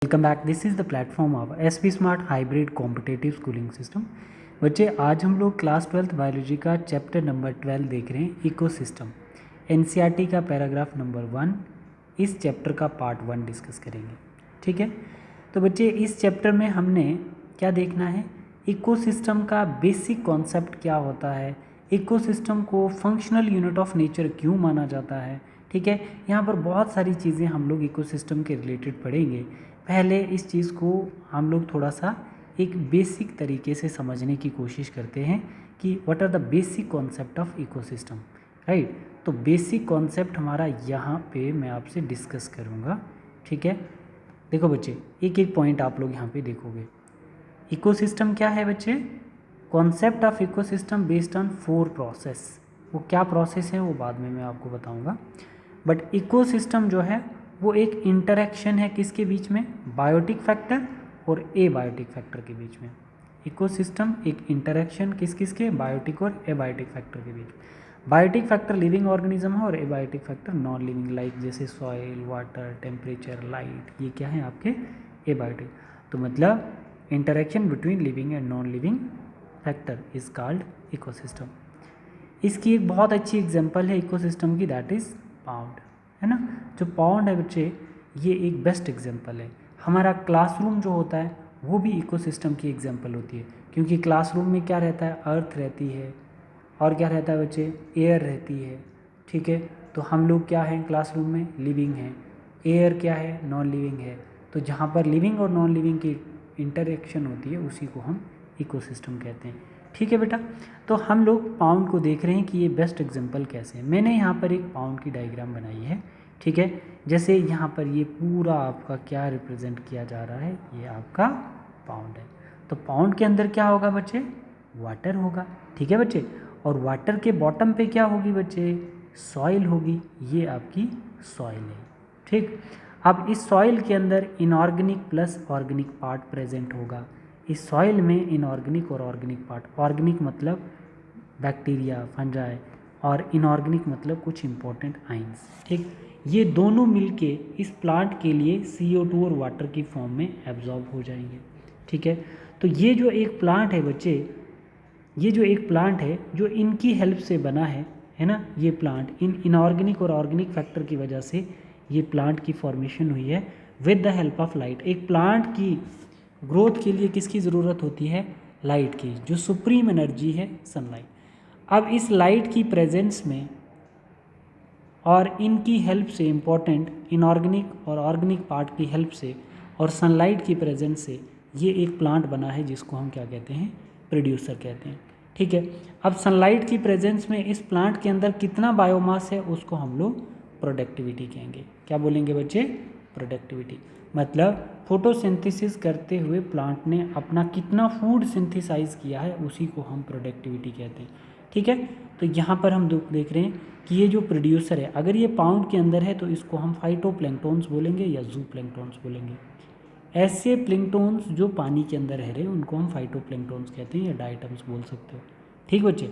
Welcome back. This is the platform of SP smart hybrid competitive schooling system. बच्चे आज हम लोग class 12th biology का chapter number 12 देख रहे हैं, इकोसिस्टम। एनसीईआरटी का पैराग्राफ नंबर 1, इस चैप्टर का पार्ट 1 डिस्कस करेंगे। ठीक है, तो बच्चे इस चैप्टर में हमने क्या देखना है, इकोसिस्टम का बेसिक कॉन्सेप्ट क्या होता है, इकोसिस्टम को फंक्शनल यूनिट ऑफ नेचर क्यों माना जाता है। ठीक है, यहाँ पर बहुत सारी चीज़ें हम लोग इकोसिस्टम के रिलेटेड पढ़ेंगे। पहले इस चीज़ को हम लोग थोड़ा सा एक बेसिक तरीके से समझने की कोशिश करते हैं कि what are the basic concept of ecosystem, right. तो बेसिक कॉन्सेप्ट हमारा यहाँ पे मैं आपसे डिस्कस करूँगा। ठीक है, देखो बच्चे एक एक पॉइंट आप लोग यहाँ पे देखोगे। इकोसिस्टम क्या है बच्चे, concept of ecosystem based on 4 process. वो क्या प्रोसेस है वो बाद में मैं आपको बताऊँगा। बट इकोसिस्टम जो है वो एक इंटरेक्शन है किसके बीच में, बायोटिक फैक्टर और एबायोटिक फैक्टर के बीच में। इकोसिस्टम एक इंटरेक्शन किस किस के, बायोटिक और एबायोटिक फैक्टर के बीच। बायोटिक फैक्टर लिविंग ऑर्गेनिज्म है और abiotic factor non living, like जैसे सॉइल, वाटर, टेम्परेचर, लाइट, ये क्या है आपके एबायोटिक। तो मतलब interaction between living and non living factor is called ecosystem. इसकी एक बहुत अच्छी एग्जांपल है इकोसिस्टम की, दैट इज़ पाउंड, है ना। जो पाउंड है बच्चे, ये एक बेस्ट एग्जांपल है। हमारा क्लासरूम जो होता है वो भी इकोसिस्टम की एग्जांपल होती है, क्योंकि क्लासरूम में क्या रहता है, अर्थ रहती है और क्या रहता है बच्चे, एयर रहती है। ठीक है, तो हम लोग क्या हैं क्लासरूम में, लिविंग हैं। एयर क्या है, नॉन लिविंग है। तो जहाँ पर लिविंग और नॉन लिविंग की इंटरेक्शन होती है उसी को हम इकोसिस्टम कहते हैं। ठीक है बेटा, तो हम लोग पाउंड को देख रहे हैं कि ये बेस्ट एग्जांपल कैसे है। मैंने यहाँ पर एक पाउंड की डायग्राम बनाई है। ठीक है, जैसे यहाँ पर ये पूरा आपका क्या रिप्रेजेंट किया जा रहा है, ये आपका पाउंड है। तो पाउंड के अंदर क्या होगा बच्चे, वाटर होगा। ठीक है बच्चे, और वाटर के बॉटम पे क्या होगी बच्चे, सॉइल होगी। ये आपकी सॉइल है। ठीक, अब इस सॉइल के अंदर inorganic plus organic part present होगा। इस सॉइल में इनऑर्गेनिक और ऑर्गेनिक पार्ट, ऑर्गेनिक मतलब बैक्टीरिया, फंजाई, और इनऑर्गेनिक मतलब कुछ इंपॉर्टेंट आइंस। ठीक, ये दोनों मिलके इस प्लांट के लिए CO2 और वाटर की फॉर्म में एब्जॉर्ब हो जाएंगे। ठीक है, तो ये जो एक प्लांट है बच्चे, ये जो एक प्लांट है जो इनकी हेल्प से बना है ना। ये प्लांट इन इनऑर्गेनिक और ऑर्गेनिक फैक्टर की वजह से ये प्लांट की फॉर्मेशन हुई है with the help of light. एक प्लांट की ग्रोथ के लिए किसकी ज़रूरत होती है, लाइट की, जो सुप्रीम एनर्जी है सनलाइट। अब इस लाइट की प्रेजेंस में और इनकी हेल्प से, इम्पॉर्टेंट इनऑर्गेनिक और ऑर्गेनिक पार्ट की हेल्प से और सनलाइट की प्रेजेंस से ये एक प्लांट बना है जिसको हम क्या कहते हैं, प्रोड्यूसर कहते हैं। ठीक है, अब सनलाइट की प्रेजेंस में इस प्लांट के अंदर कितना बायोमास है उसको हम लोग प्रोडक्टिविटी कहेंगे। क्या बोलेंगे बच्चे, प्रोडक्टिविटी। मतलब फोटोसिंथेसिस करते हुए प्लांट ने अपना कितना फूड सिंथेसाइज किया है उसी को हम प्रोडक्टिविटी कहते हैं। ठीक है, तो यहाँ पर हम देख रहे हैं कि ये जो प्रोड्यूसर है, अगर ये पाउंड के अंदर है तो इसको हम फाइटोप्लैंक्टन्स बोलेंगे या जूप्लैंक्टन्स बोलेंगे। ऐसे प्लैंक्टन्स जो पानी के अंदर रह रहे हैं उनको हम फाइटोप्लैंक्टन्स कहते हैं या डायटम्स बोल सकते हो। ठीक बच्चे,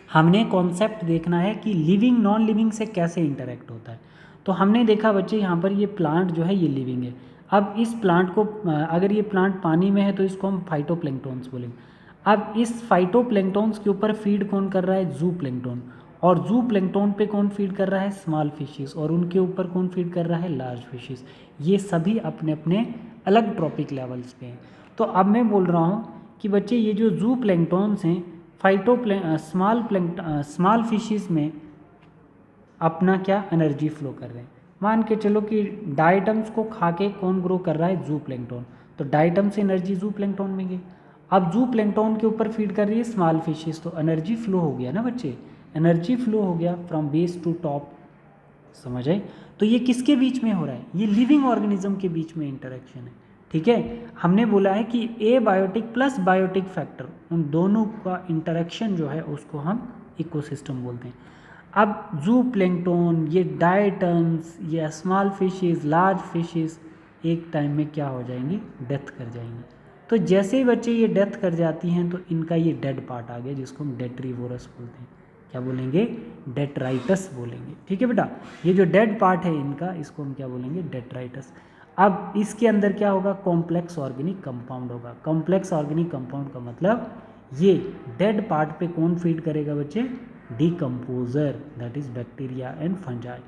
हमने कॉन्सेप्ट देखना है कि लिविंग नॉन लिविंग से कैसे इंटरेक्ट होता है। तो हमने देखा बच्चे यहाँ पर ये प्लांट जो है ये लिविंग है। अब इस प्लांट को, अगर ये प्लांट पानी में है तो इसको हम फाइटोप्लैंक्टन्स बोलेंगे। अब इस फाइटोप्लैंक्टन्स के ऊपर फीड कौन कर रहा है, जूप्लैंक्टन, और जूप्लैंक्टन पे कौन फीड कर रहा है, स्मॉल फिशेस, और उनके ऊपर कौन फीड कर रहा है, लार्ज फिशेस। ये सभी अपने अपने अलग ट्रॉपिक लेवल्स पे हैं। तो अब मैं बोल रहा हूँ कि बच्चे ये जो जूप्लैंक्टन्स हैं स्मॉल फिशेस में अपना क्या एनर्जी फ्लो कर रहे हैं। मान के चलो कि डायटम्स को खा के कौन ग्रो कर रहा है, जूप्लैंक्टन, तो डायटम से एनर्जी जूप्लैंक्टन में गई। अब जूप्लैंक्टन के ऊपर फीड कर रही है स्मॉल फिशेस, तो एनर्जी फ्लो हो गया ना बच्चे, एनर्जी फ्लो हो गया फ्रॉम बेस टू टॉप। समझ आए, तो ये किसके बीच में हो रहा है, ये लिविंग ऑर्गेनिज्म के बीच में इंटरेक्शन है। ठीक है, हमने बोला है कि ए बायोटिक प्लस बायोटिक फैक्टर, उन दोनों का इंटरेक्शन जो है उसको हम इकोसिस्टम बोलते हैं। अब जूप्लैंक्टन, ये डायटम्स, ये स्मॉल फिशेस, लार्ज फिशेस एक टाइम में क्या हो जाएंगी, डेथ कर जाएंगी। तो जैसे ही बच्चे ये डेथ कर जाती हैं तो इनका ये डेड पार्ट आ गया जिसको हम डेट्रीवोरस बोलते हैं। क्या बोलेंगे, डेट्राइटस बोलेंगे। ठीक है बेटा, ये जो डेड पार्ट है इनका, इसको हम क्या बोलेंगे, डेट्राइटस। अब इसके अंदर क्या होगा, कॉम्प्लेक्स ऑर्गेनिक कंपाउंड होगा। कॉम्प्लेक्स ऑर्गेनिक कंपाउंड का मतलब ये डेड पार्ट पे कौन फीड करेगा बच्चे, decomposer, that is bacteria and fungi.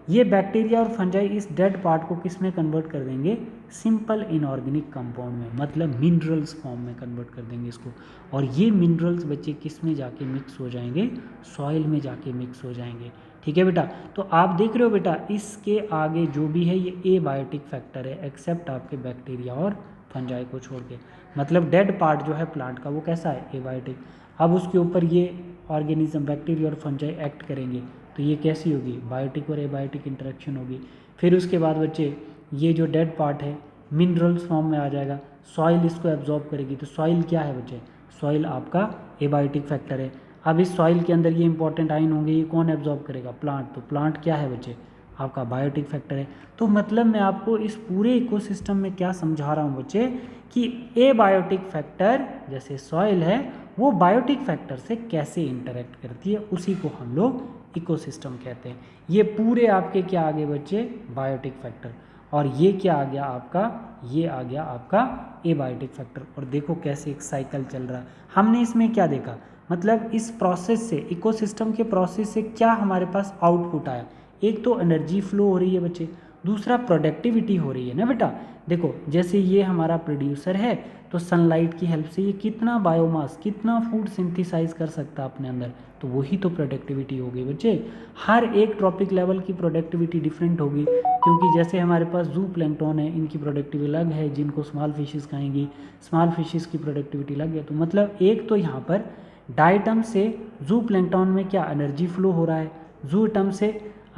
ये बैक्टीरिया और फंजाई इस डेड पार्ट को किस में कन्वर्ट कर देंगे, सिंपल इनऑर्गेनिक कंपाउंड में, मतलब मिनरल्स फॉर्म में कन्वर्ट कर देंगे इसको। और ये मिनरल्स बच्चे किस में जाके मिक्स हो जाएंगे, सॉइल में जाके मिक्स हो जाएंगे। ठीक है बेटा, तो आप देख रहे हो बेटा इसके आगे जो भी है ये एबायोटिक फैक्टर है, एक्सेप्ट आपके बैक्टीरिया और फंजाई को छोड़ के। मतलब डेड पार्ट जो है प्लांट का वो कैसा है, एबायोटिक। अब उसके ऊपर ये ऑर्गेनिज्म बैक्टीरिया और फंजाई एक्ट करेंगे तो ये कैसी होगी, बायोटिक और एबायोटिक इंटरेक्शन होगी। फिर उसके बाद बच्चे ये जो डेड पार्ट है मिनरल्स फॉर्म में आ जाएगा, सॉइल इसको एब्जॉर्ब करेगी। तो सॉइल क्या है बच्चे, सॉइल आपका एबायोटिक फैक्टर है। अब इस सॉइल के अंदर ये इंपॉर्टेंट आयन होंगे, ये कौन एब्जॉर्ब करेगा, प्लांट। तो प्लांट क्या है बच्चे, आपका बायोटिक फैक्टर है। तो मतलब मैं आपको इस पूरे इकोसिस्टम में क्या समझा रहा हूँ बच्चे कि एबायोटिक फैक्टर जैसे सॉइल है वो बायोटिक फैक्टर से कैसे इंटरेक्ट करती है, उसी को हम लोग इकोसिस्टम कहते हैं। ये पूरे आपके क्या आ गए बच्चे, बायोटिक फैक्टर। और ये क्या आ गया आपका, ये आ गया आपका एबायोटिक फैक्टर। और देखो कैसे एक साइकिल चल रहा है। हमने इसमें क्या देखा, मतलब इस प्रोसेस से, इकोसिस्टम के प्रोसेस से क्या हमारे पास आउटपुट आया, एक तो एनर्जी फ्लो हो रही है बच्चे, दूसरा प्रोडक्टिविटी हो रही है ना बेटा। देखो जैसे ये हमारा प्रोड्यूसर है तो सनलाइट की हेल्प से ये कितना बायोमास, कितना फूड सिंथेसाइज कर सकता है अपने अंदर, तो वही तो प्रोडक्टिविटी होगी बच्चे। हर एक ट्रॉपिक लेवल की प्रोडक्टिविटी डिफरेंट होगी, क्योंकि जैसे हमारे पास जू प्लैंक्टन है, इनकी प्रोडक्टिविटी अलग है, जिनको स्मॉल फिशेस खाएंगी, स्मॉल फिशेस की प्रोडक्टिविटी अलग है। तो मतलब एक तो यहाँ पर डाइटम से जू प्लैंक्टन में क्या एनर्जी फ्लो हो रहा है,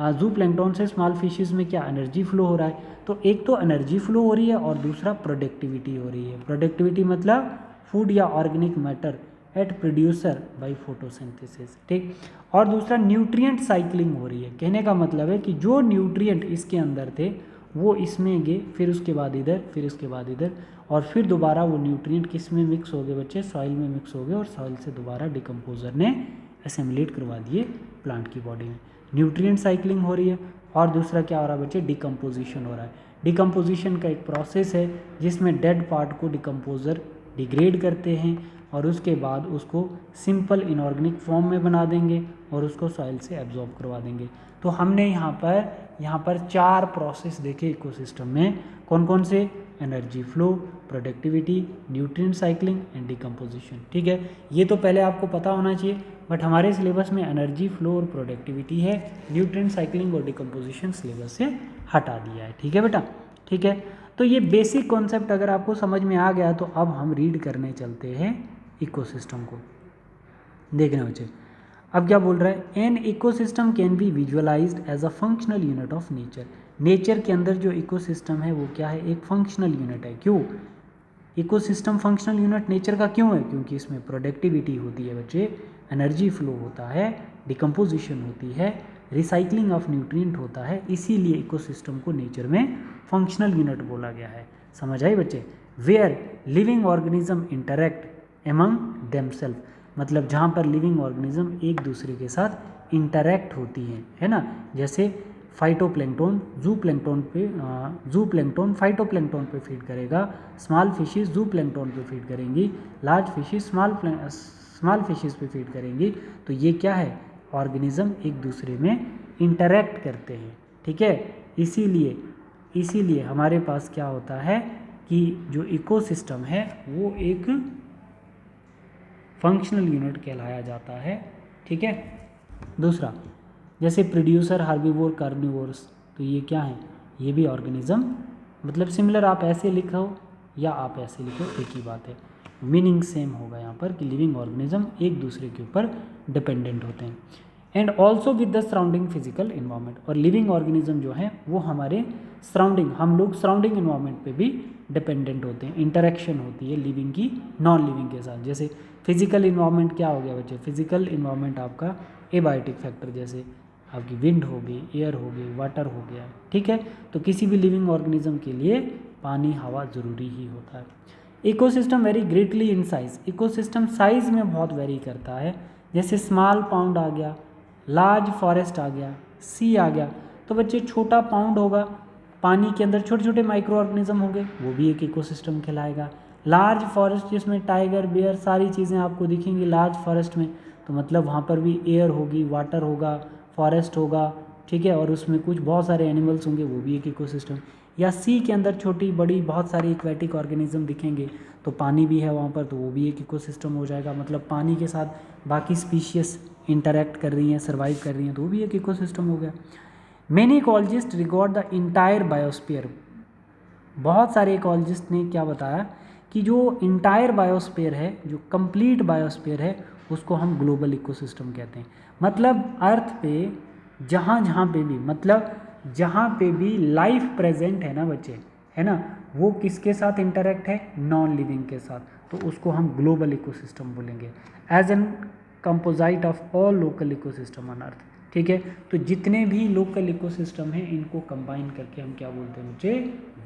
जू प्लैंक्टन से स्मॉल फिशेस में क्या एनर्जी फ्लो हो रहा है। तो एक तो एनर्जी फ्लो हो रही है और दूसरा प्रोडक्टिविटी हो रही है। प्रोडक्टिविटी मतलब फूड या organic matter at producer by photosynthesis, ठीक। और दूसरा न्यूट्रिएंट साइक्लिंग हो रही है। कहने का मतलब है कि जो न्यूट्रिएंट इसके अंदर थे वो इसमें गए, फिर उसके बाद इधर, फिर उसके बाद इधर, और फिर दोबारा वो न्यूट्रिएंट किस में मिक्स हो गए बच्चे, सॉइल में मिक्स हो गए, और सॉइल से दोबारा डिकम्पोजर ने असेम्बलेट करवा दिए प्लांट की बॉडी में। न्यूट्रिएंट साइक्लिंग हो रही है। और दूसरा क्या हो रहा है बच्चे, डिकम्पोजिशन हो रहा है। डिकम्पोजिशन का एक प्रोसेस है जिसमें डेड पार्ट को डिकम्पोजर डिग्रेड करते हैं और उसके बाद उसको सिंपल इनऑर्गेनिक फॉर्म में बना देंगे और उसको सॉइल से एब्जॉर्ब करवा देंगे। तो हमने यहाँ पर 4 प्रोसेस देखे इकोसिस्टम में, कौन कौन से, energy flow, productivity, nutrient cycling and decomposition. ठीक है, ये तो पहले आपको पता होना चाहिए, बट हमारे सिलेबस में एनर्जी फ्लो और प्रोडक्टिविटी है, न्यूट्रिएंट साइक्लिंग और डिकम्पोजिशन सिलेबस से हटा दिया है। ठीक है बेटा, ठीक है। तो ये बेसिक कॉन्सेप्ट अगर आपको समझ में आ गया तो अब हम रीड करने चलते हैं इकोसिस्टम को। देखना बच्चे, अब क्या बोल रहा है, an ecosystem can be visualised as a functional unit of nature. Nature के अंदर जो इकोसिस्टम है वो क्या है, एक फंक्शनल यूनिट है। क्यों इकोसिस्टम फंक्शनल यूनिट नेचर का क्यों है, क्योंकि इसमें प्रोडक्टिविटी होती है बच्चे, एनर्जी फ्लो होता है, डिकम्पोजिशन होती है, रिसाइकलिंग ऑफ न्यूट्रिएंट होता है, इसीलिए इकोसिस्टम को नेचर में फंक्शनल यूनिट बोला गया है। समझ आई बच्चे, where living organism interact among themselves, मतलब जहाँ पर लिविंग ऑर्गेनिज्म एक दूसरे के साथ इंटरैक्ट होती हैं, है ना। जैसे फाइटोप्लैंक्टन जू प्लैंक्टन फाइटोप्लैंक्टन पे फीड करेगा, स्मॉल फिशेस जू प्लैंक्टन पे फीड करेंगी, लार्ज फिशेस स्मॉल फिशेस पे फीड करेंगी। तो ये क्या है, ऑर्गेनिज्म एक दूसरे में इंटरैक्ट करते हैं। ठीक है, इसीलिए हमारे पास क्या होता है कि जो इकोसिस्टम है वो एक फंक्शनल यूनिट कहलाया जाता है। ठीक है, दूसरा जैसे प्रोड्यूसर, हार्बिवोर, कार्निवोर्स, तो ये क्या है, ये भी ऑर्गेनिज्म, मतलब सिमिलर आप ऐसे लिखो या आप ऐसे लिखो एक ही बात है, मीनिंग सेम होगा यहाँ पर कि लिविंग ऑर्गेनिज्म एक दूसरे के ऊपर डिपेंडेंट होते हैं। And also with the surrounding physical environment, और लिविंग ऑर्गेनिज्म जो है वो हमारे सराउंडिंग, हम लोग सराउंडिंग इन्वायरमेंट पे भी डिपेंडेंट होते हैं, इंटरेक्शन होती है लिविंग की नॉन लिविंग के साथ। जैसे फिजिकल इन्वायरमेंट क्या हो गया बच्चे, फिजिकल इन्वायरमेंट आपका एबायोटिक फैक्टर, जैसे आपकी विंड हो गई, एयर हो गई, वाटर हो गया। ठीक है, तो किसी भी लिविंग ऑर्गेनिज्म के लिए पानी, हवा ज़रूरी ही होता है। Ecosystem very greatly in size, ecosystem size में बहुत वेरी करता है। जैसे स्मॉल पाउंड आ गया, लार्ज फॉरेस्ट आ गया, सी आ गया। तो बच्चे छोटा पाउंड होगा पानी के अंदर छोटे छोटे माइक्रो ऑर्गेनिज्म होंगे, वो भी एक इकोसिस्टम कहलाएगा। लार्ज फॉरेस्ट जिसमें टाइगर, बेयर सारी चीज़ें आपको दिखेंगी लार्ज फॉरेस्ट में, तो मतलब वहाँ पर भी एयर होगी, वाटर होगा, फॉरेस्ट होगा, ठीक है, और उसमें कुछ बहुत सारे एनिमल्स होंगे, वो भी एक इकोसिस्टम। या सी के अंदर छोटी बड़ी बहुत सारी एक्वेटिक ऑर्गेनिज्म दिखेंगे, तो पानी भी है वहाँ पर, तो वो भी एक इकोसिस्टम हो जाएगा। मतलब पानी के साथ बाकी स्पीशीज इंटरेक्ट कर रही हैं, सर्वाइव कर रही हैं, तो वो भी एक इकोसिस्टम हो गया। Many ecologist record the entire biosphere. बहुत सारे इकोलॉजिस्ट ने क्या बताया कि जो इंटायर बायोस्फीयर है, जो कंप्लीट बायोस्फीयर है, उसको हम ग्लोबल इकोसिस्टम कहते हैं। मतलब अर्थ पे जहाँ जहाँ पे भी, मतलब जहाँ पे भी लाइफ प्रेजेंट है ना बच्चे, है ना, वो किसके साथ इंटरेक्ट है, नॉन लिविंग के साथ, तो उसको हम ग्लोबल इकोसिस्टम बोलेंगे। As an composite of all local ecosystem on earth, ठीक है। तो जितने भी लोकल इकोसिस्टम हैं इनको कंबाइन करके हम क्या बोलते हैं बच्चे,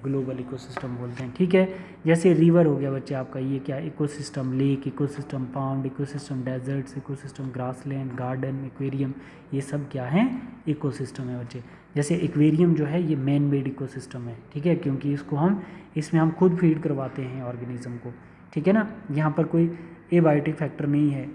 ग्लोबल इकोसिस्टम बोलते हैं, ठीक है। जैसे रिवर हो गया बच्चे आपका, ये क्या ecosystem, lake ecosystem, pond ecosystem, deserts ecosystem, grassland, garden, aquarium, ये सब क्या हैं, इकोसिस्टम है बच्चे। जैसे एक्वेरियम जो है ये मैन मेड इकोसिस्टम है, ठीक है, क्योंकि इसमें हम खुद फीड करवाते हैं ऑर्गेनिज्म को, ठीक है ना। यहाँ पर कोई एबायोटिक फैक्टर नहीं है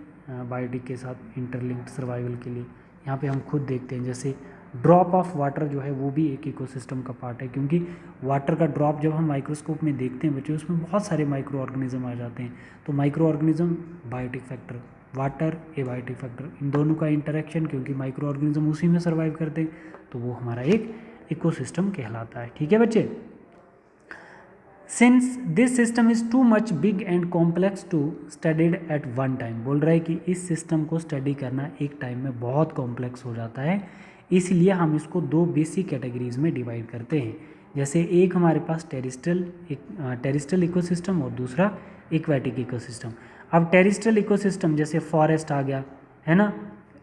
बायोटिक के साथ इंटरलिंक्ड सर्वाइवल के लिए, यहाँ पे हम खुद देखते हैं। जैसे ड्रॉप ऑफ वाटर जो है वो भी एक इकोसिस्टम का पार्ट है, क्योंकि वाटर का ड्रॉप जब हम माइक्रोस्कोप में देखते हैं बच्चे, उसमें बहुत सारे माइक्रो ऑर्गेनिज्म आ जाते हैं। तो micro organism, biotic factor, water, abiotic factor, इन दोनों का इंटरेक्शन, क्योंकि माइक्रो ऑर्गेनिज्म उसी में सर्वाइव करते हैं, तो वो हमारा एक इकोसिस्टम कहलाता है, ठीक है बच्चे। Since this system is too much big and complex to studied at one time, बोल रहा है कि इस सिस्टम को स्टडी करना एक टाइम में बहुत कॉम्प्लेक्स हो जाता है, इसलिए हम इसको दो बेसिक कैटेगरीज में डिवाइड करते हैं। जैसे एक हमारे पास टेरिस्ट्रियल इकोसिस्टम और दूसरा एक्वेटिक इकोसिस्टम। अब टेरिस्ट्रियल इकोसिस्टम जैसे फॉरेस्ट आ गया, है ना,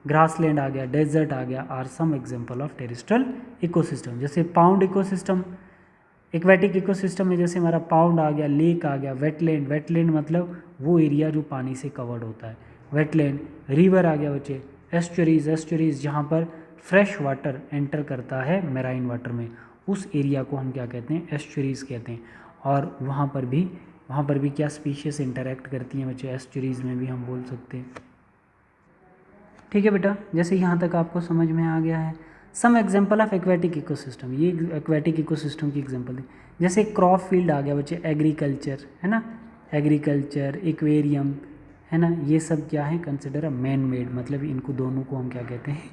ग्रासलैंड आ गया, डेजर्ट आ गया, are some example of terrestrial ecosystem. जैसे पाउंड इकोसिस्टम, एक्वेटिक इकोसिस्टम में जैसे हमारा पाउंड आ गया, लेक आ गया, वेटलैंड, वेटलैंड मतलब वो एरिया जो पानी से कवर्ड होता है, वेटलैंड। रिवर आ गया बच्चे, एस्चुरीज, एस्चुरीज जहाँ पर फ्रेश वाटर एंटर करता है मैराइन वाटर में, उस एरिया को हम क्या कहते हैं, एस्चुरीज कहते हैं। और वहाँ पर भी क्या स्पीशीज इंटरेक्ट करती हैं बच्चे, एस्चुरीज में भी हम बोल सकते हैं, ठीक है बेटा। जैसे यहाँ तक आपको समझ में आ गया है। Some example of aquatic ecosystem, ये एक्वेटिक इकोसिस्टम की एग्जाम्पल है। जैसे क्रॉप फील्ड आ गया बच्चे, एग्रीकल्चर, है ना, एग्रीकल्चर, एक्वेरियम, है ना, ये सब क्या है, कंसिडर अ मैन मेड, मतलब इनको दोनों को हम क्या कहते हैं,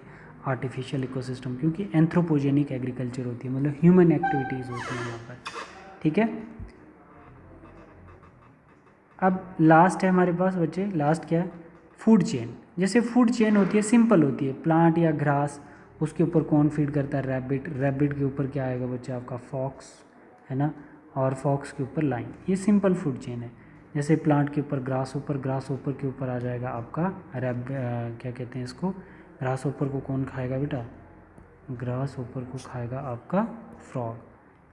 आर्टिफिशियल इकोसिस्टम, क्योंकि एंथ्रोपोजेनिक एग्रीकल्चर होती है, मतलब ह्यूमन एक्टिविटीज़ होती हैं यहाँ पर, ठीक है। अब लास्ट है हमारे पास बच्चे, लास्ट क्या है, फूड चेन। जैसे फूड चेन होती है, सिंपल होती है, प्लांट या ग्रास, उसके ऊपर कौन फीड करता है, रैबिट, रैबिट के ऊपर क्या आएगा बच्चे आपका, फॉक्स, है ना, और फॉक्स के ऊपर लाइन, ये सिंपल फूड चेन है। जैसे प्लांट के ऊपर ग्रास ऊपर, ग्रास ऊपर के ऊपर आ जाएगा आपका क्या कहते हैं इसको, ग्रास ऊपर को कौन खाएगा बेटा, ग्रास ऊपर को खाएगा आपका फ्रॉग,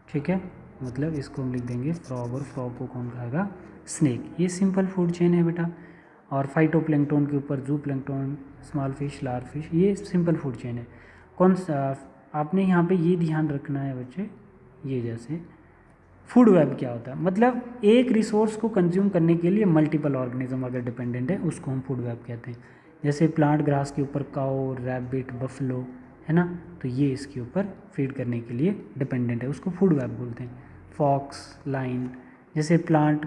ठीक है, मतलब इसको हम लिख देंगे फ्रॉग, और फ्रॉग को कौन खाएगा, स्नेक। ये सिंपल फूड चेन है बेटा। और फाइटोप्लैंक्टन के ऊपर जू plankton, small fish, large fish, ये सिंपल फूड चेन है। कौन सा आपने यहाँ पे ये ध्यान रखना है बच्चे, ये जैसे फूड वेब क्या होता है, मतलब एक रिसोर्स को कंज्यूम करने के लिए मल्टीपल ऑर्गेनिज्म अगर डिपेंडेंट है, उसको हम फूड वेब कहते हैं। जैसे प्लांट ग्रास के ऊपर काऊ, रैबिट, बफलो, है ना, तो ये इसके ऊपर फीड करने के लिए डिपेंडेंट है, उसको फूड वेब बोलते हैं। फॉक्स, लाइन, जैसे प्लांट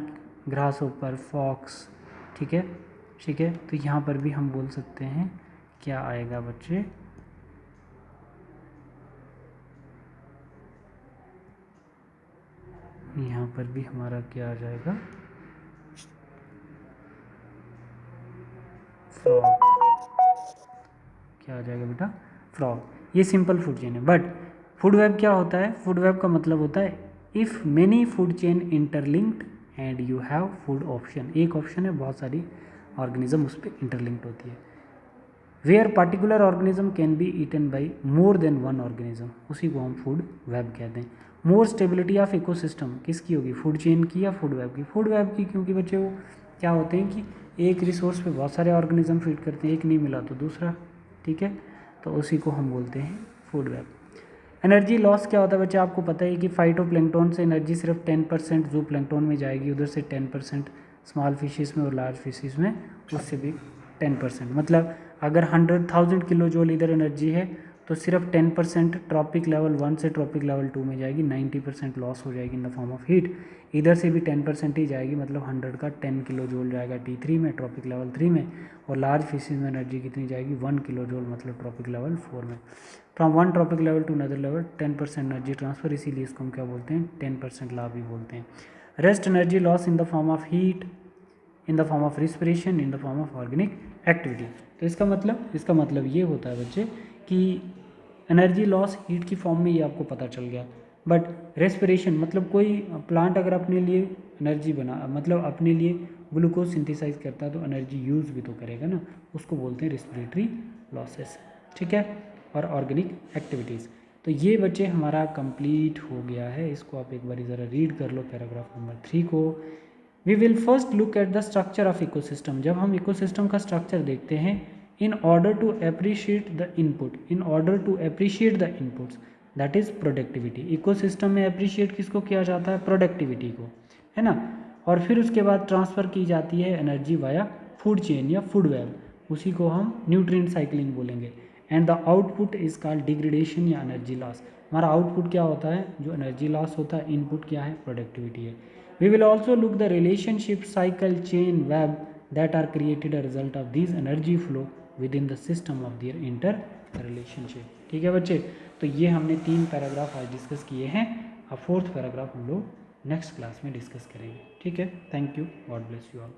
ग्रास ऊपर, फॉक्स, ठीक है, ठीक है। तो यहाँ पर भी हम बोल सकते हैं क्या आएगा बच्चे, यहाँ पर भी हमारा क्या आ जाएगा, फ्रॉग, क्या आ जाएगा बेटा, फ्रॉग। ये सिंपल फूड चेन है। बट फूड वेब क्या होता है, फूड वेब का मतलब होता है if many food chain interlinked and you have food option, एक ऑप्शन है, बहुत सारी ऑर्गेनिज्म उस पर इंटरलिंक्ड होती है। Where particular organism can be eaten by more than one organism, उसी को हम फूड वेब कहते हैं। मोर स्टेबिलिटी ऑफ इकोसिस्टम किसकी होगी, फूड चेन की या फूड वेब की, फूड वेब की, क्योंकि बच्चे वो क्या होते हैं कि एक रिसोर्स पे बहुत सारे ऑर्गेनिज्म फीड करते हैं, एक नहीं मिला तो दूसरा, ठीक है, तो उसी को हम बोलते हैं फूड वेब। एनर्जी लॉस क्या होता है बच्चे, आपको पता है कि फाइटोप्लैंक्टन से एनर्जी सिर्फ 10% जू प्लैंक्टन में जाएगी, उधर से 10% स्मॉल फिशेस में और लार्ज फिशेस में उससे भी 10%। मतलब अगर 100,000 किलो जूल इधर एनर्जी है तो सिर्फ 10% ट्रॉपिक लेवल 1 से ट्रॉपिक लेवल 2 में जाएगी, 90% लॉस हो जाएगी in the form of heat. इधर से भी 10% ही जाएगी, मतलब 100 का 10 किलो जूल जाएगा T3 में, ट्रॉपिक लेवल 3 में। और लार्ज फिशेज में एनर्जी कितनी जाएगी, 1 किलो जूल, मतलब ट्रॉपिक लेवल 4 में। From one trophic level to another level 10% energy transfer, इसीलिए इसको हम क्या बोलते हैं, 10% लॉ भी बोलते हैं। Rest energy loss in the form of heat, in the form of respiration, in the form of organic activity. तो इसका मतलब ये होता है बच्चे कि एनर्जी लॉस हीट की फॉर्म में, ये आपको पता चल गया। बट रेस्पिरेशन मतलब कोई प्लांट अगर अपने लिए एनर्जी मतलब अपने लिए ग्लूकोज सिंथेसाइज करता है तो एनर्जी यूज़ भी तो करेगा ना, उसको बोलते हैं रेस्पिरेटरी लॉसेस, ठीक है। और ऑर्गेनिक एक्टिविटीज़। तो ये बच्चे हमारा कंप्लीट हो गया है, इसको आप एक बार ज़रा रीड कर लो पैराग्राफ नंबर 3 को। We will first look at the structure of ecosystem. जब हम इकोसिस्टम का स्ट्रक्चर देखते हैं, in order to appreciate the inputs that is productivity. Ecosystem में अप्रिशिएट किसको किया जाता है, प्रोडक्टिविटी को, है ना। और फिर उसके बाद ट्रांसफ़र की जाती है एनर्जी वाया फूड चेन या फूड वेब, उसी को हम न्यूट्रिएंट साइक्लिंग बोलेंगे। And the output is called degradation या एनर्जी लॉस। हमारा आउटपुट क्या होता है, जो एनर्जी लॉस होता है, इनपुट क्या है, प्रोडक्टिविटी है। We will also look the relationship cycle chain web that are created a result of this energy flow within the system of their interrelationship, ठीक है बच्चे। तो ये हमने 3 पैराग्राफ आज डिस्कस किए हैं। अब 4th पैराग्राफ हम लोग नेक्स्ट क्लास में डिस्कस करेंगे, ठीक है। Thank you, God bless you all.